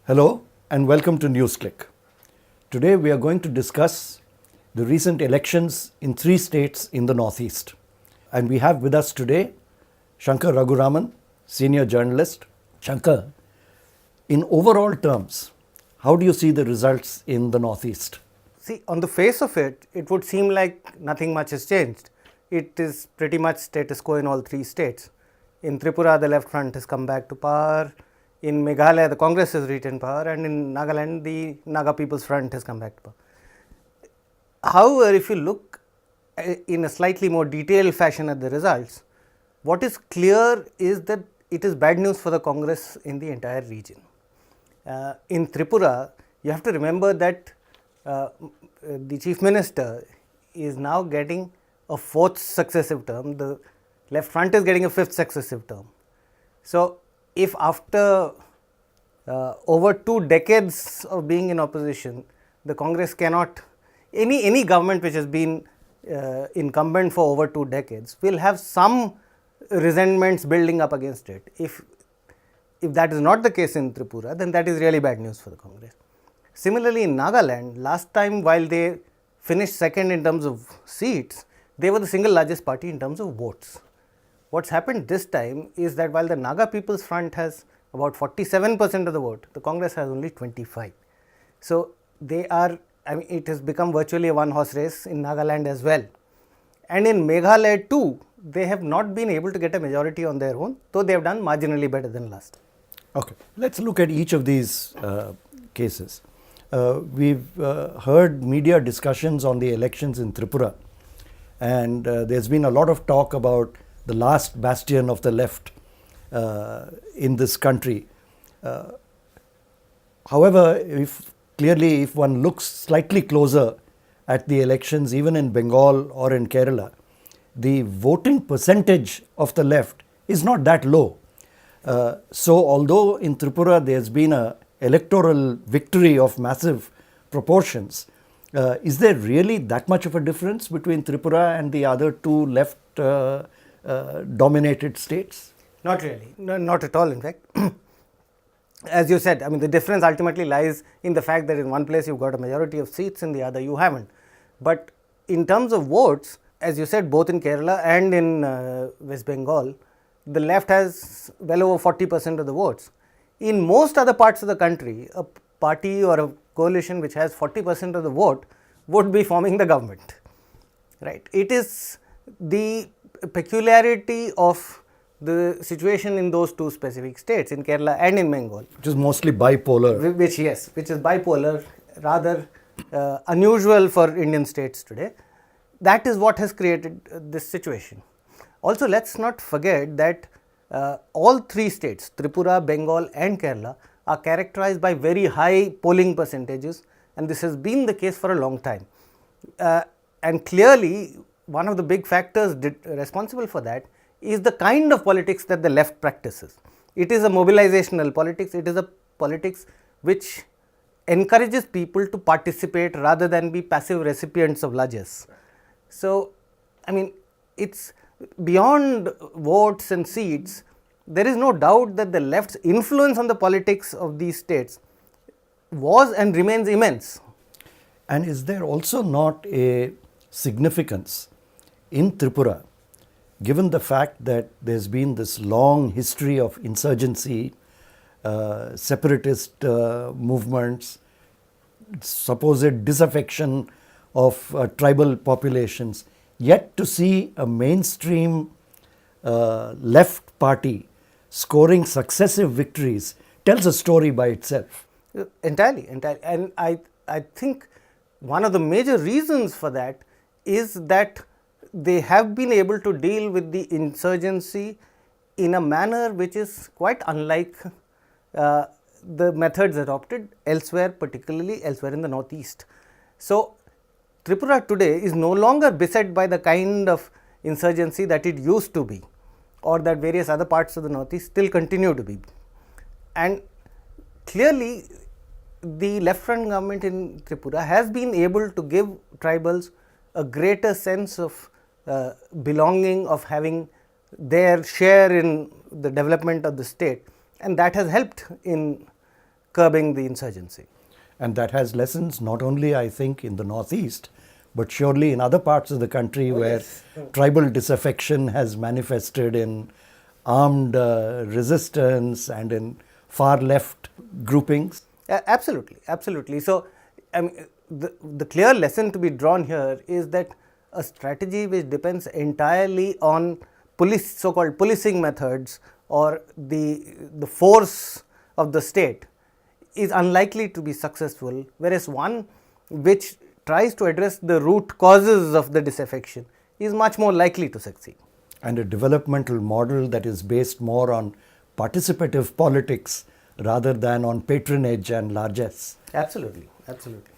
Hello and welcome to Newsclick. Today we are going to discuss the recent elections in 3 states in the Northeast. And we have with us today Shankar Raghuraman, senior journalist. Shankar, in overall terms, how do you see the results in the Northeast? See, on the face of it, it would seem like nothing much has changed. It is pretty much status quo in all 3 states. In Tripura, the left front has come back to power. In Meghalaya, the Congress has retained power, and in Nagaland, the Naga People's Front has come back to power. However, if you look in a slightly more detailed fashion at the results, what is clear is that it is bad news for the Congress in the entire region. In Tripura, you have to remember that the Chief Minister is now getting a 4th successive term. The left front is getting a 5th successive term. So, if after over 2 decades of being in opposition, the Congress cannot, any government which has been incumbent for over 2 decades will have some resentments building up against it. If that is not the case in Tripura, then that is really bad news for the Congress. Similarly, in Nagaland, last time while they finished second in terms of seats, they were the single largest party in terms of votes. What's happened this time is that while the Naga People's Front has about 47% of the vote, the Congress has only 25. So, they are, it has become virtually a one-horse race in Nagaland as well. And in Meghalaya too, they have not been able to get a majority on their own, though they have done marginally better than last time. Okay, let's look at each of these cases. We've heard media discussions on the elections in Tripura, and there's been a lot of talk about the last bastion of the left in this country. However, if one looks slightly closer at the elections, even in Bengal or in Kerala, the voting percentage of the left is not that low. So, although in Tripura there's been an electoral victory of massive proportions, is there really that much of a difference between Tripura and the other 2 left dominated states? Not really, no, not at all in fact. As you said, the difference ultimately lies in the fact that in one place you've got a majority of seats, in the other you haven't. But in terms of votes, as you said, both in Kerala and in West Bengal, the left has well over 40% of the votes. In most other parts of the country, a party or a coalition which has 40% of the vote would be forming the government, right? It is the peculiarity of the situation in those 2 specific states, in Kerala and in Bengal, which is mostly bipolar. which is bipolar, rather unusual for Indian states today. That is what has created this situation. Also, let's not forget that all 3 states, Tripura, Bengal and Kerala, are characterized by very high polling percentages, and this has been the case for a long time. And clearly, one of the big factors responsible for that is the kind of politics that the left practices. It is a mobilizational politics, it is a politics which encourages people to participate rather than be passive recipients of largesse. So, it's beyond votes and seats. There is no doubt that the left's influence on the politics of these states was and remains immense. And is there also not a significance in Tripura, given the fact that there's been this long history of insurgency, separatist movements, supposed disaffection of tribal populations, yet to see a mainstream left party scoring successive victories tells a story by itself. Entirely. And I think one of the major reasons for that is that they have been able to deal with the insurgency in a manner which is quite unlike the methods adopted elsewhere, particularly elsewhere in the Northeast. So, Tripura today is no longer beset by the kind of insurgency that it used to be, or that various other parts of the Northeast still continue to be. And clearly, the left front government in Tripura has been able to give tribals a greater sense of belonging, of having their share in the development of the state, and that has helped in curbing the insurgency. And that has lessons not only, I think, in the northeast, but surely in other parts of the country where tribal disaffection has manifested in armed resistance and in far left groupings. Absolutely, absolutely. So, I mean, the clear lesson to be drawn here is that a strategy which depends entirely on so-called policing methods or the force of the state is unlikely to be successful, whereas one which tries to address the root causes of the disaffection is much more likely to succeed. And a developmental model that is based more on participative politics rather than on patronage and largesse. Absolutely, absolutely.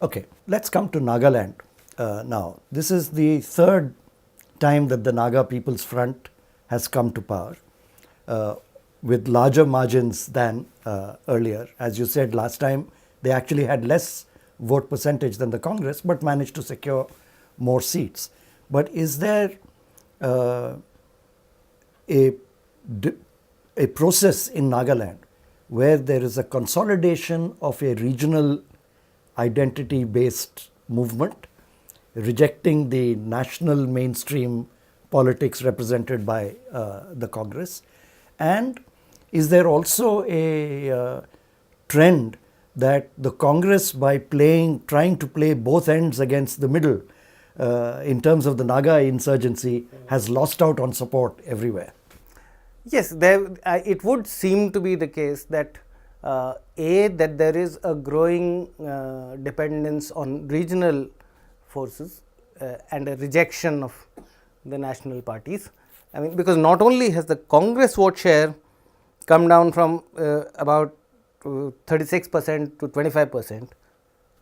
Okay, let's come to Nagaland now. This is the third time that the Naga People's Front has come to power with larger margins than earlier. As you said last time, they actually had less vote percentage than the Congress but managed to secure more seats. But is there a process in Nagaland where there is a consolidation of a regional identity based movement, rejecting the national mainstream politics represented by the Congress? And is there also a trend that the Congress, by trying to play both ends against the middle in terms of the Naga insurgency, has lost out on support everywhere? Yes, it would seem to be the case that that there is a growing dependence on regional forces and a rejection of the national parties. I mean, because not only has the Congress vote share come down from about 36% to 25%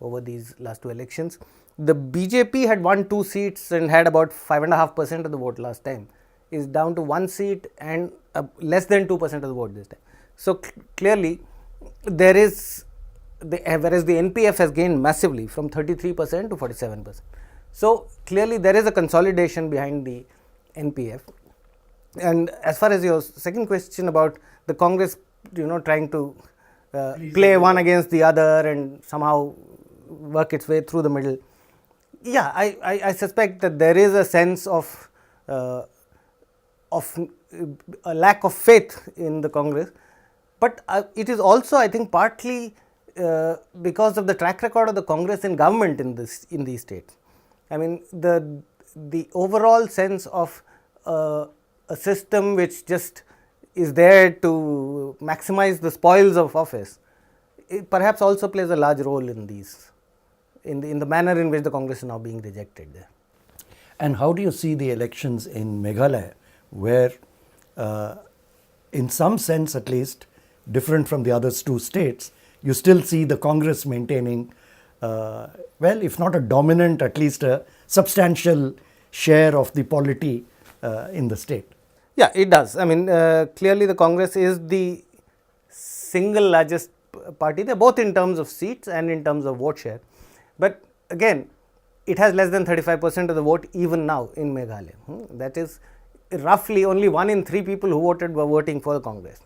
over these last two elections, the BJP had won 2 seats and had about 5.5% of the vote last time, is down to 1 seat and less than 2% of the vote this time. So clearly, there is whereas the NPF has gained massively from 33% to 47%. So clearly, there is a consolidation behind the NPF. And as far as your second question about the Congress, trying to play one against the other and somehow work its way through the middle, yeah, I suspect that there is a sense of a lack of faith in the Congress, but it is also, I think, partly because of the track record of the Congress in government in these states. I mean, the overall sense of a system which just is there to maximize the spoils of office, it perhaps also plays a large role in the manner in which the Congress is now being rejected there. And how do you see the elections in Meghalaya, where in some sense at least, different from the other 2 states, you still see the Congress maintaining, well, if not a dominant, at least a substantial share of the polity in the state? Yeah, it does. I mean, clearly the Congress is the single largest party there, both in terms of seats and in terms of vote share. But again, it has less than 35% of the vote even now in Meghalaya. That is roughly only 1 in 3 people who voted were voting for the Congress.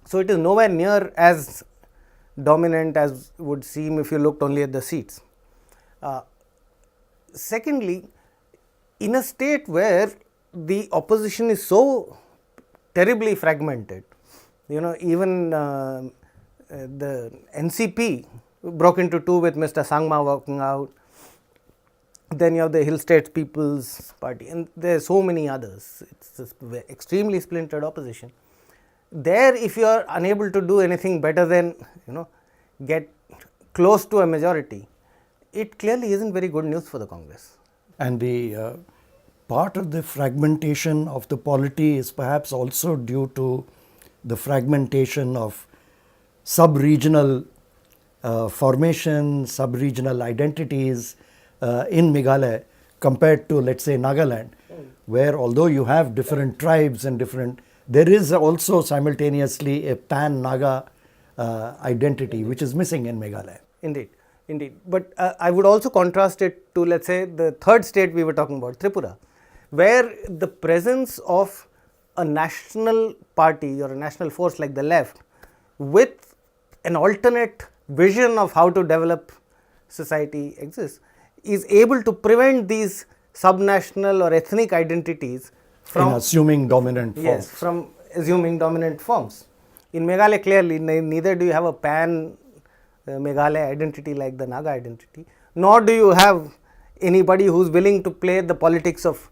So it is nowhere near as dominant as would seem if you looked only at the seats. Secondly, in a state where the opposition is so terribly fragmented, even the NCP broke into 2 with Mr. Sangma walking out. Then you have the Hill State People's Party, and there are so many others. It's extremely splintered opposition. There, if you are unable to do anything better than get close to a majority, it clearly isn't very good news for the Congress. And the part of the fragmentation of the polity is perhaps also due to the fragmentation of sub-regional formations, sub-regional identities in Meghalaya compared to, let's say, Nagaland, where although you have different tribes and there is also simultaneously a pan-Naga identity which is missing in Meghalaya. Indeed. But I would also contrast it to, let's say, the third state we were talking about, Tripura, where the presence of a national party or a national force like the left with an alternate vision of how to develop society exists, is able to prevent these subnational or ethnic identities from assuming dominant forms. Yes, from assuming dominant forms. In Meghalaya, clearly, neither do you have a pan Meghalaya identity like the Naga identity, nor do you have anybody who's willing to play the politics of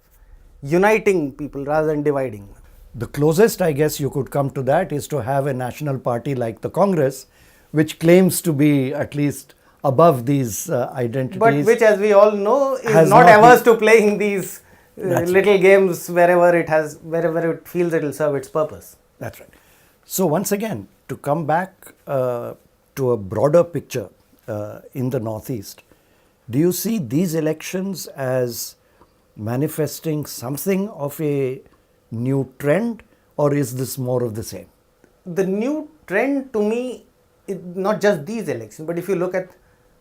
uniting people rather than dividing. The closest, I guess, you could come to that is to have a national party like the Congress, which claims to be at least above these identities. But which, as we all know, is has not not averse to playing these That's little right. games wherever it feels it will serve its purpose. That's right. So once again, to come back to a broader picture in the Northeast, do you see these elections as manifesting something of a new trend, or is this more of the same? The new trend to me is not just these elections, but if you look at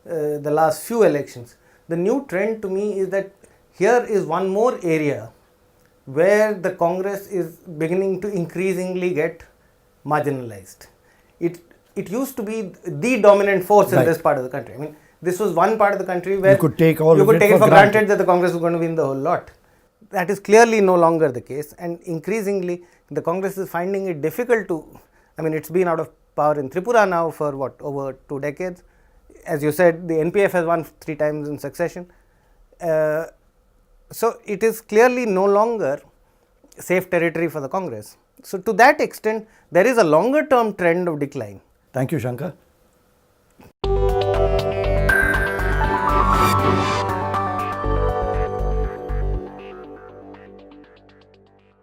the last few elections, the new trend to me is that here is one more area where the Congress is beginning to increasingly get marginalized. It used to be the dominant force in Right. this part of the country. I mean, this was one part of the country where You could take all you of could it take for it for granted. granted that the Congress was going to win the whole lot. That is clearly no longer the case, and increasingly the Congress is finding it difficult to, I mean, it's been out of power in Tripura now for what, over 2 decades. As you said, the NPF has won 3 times in succession. So it is clearly no longer safe territory for the Congress. So to that extent, there is a longer term trend of decline. Thank you, Shankar.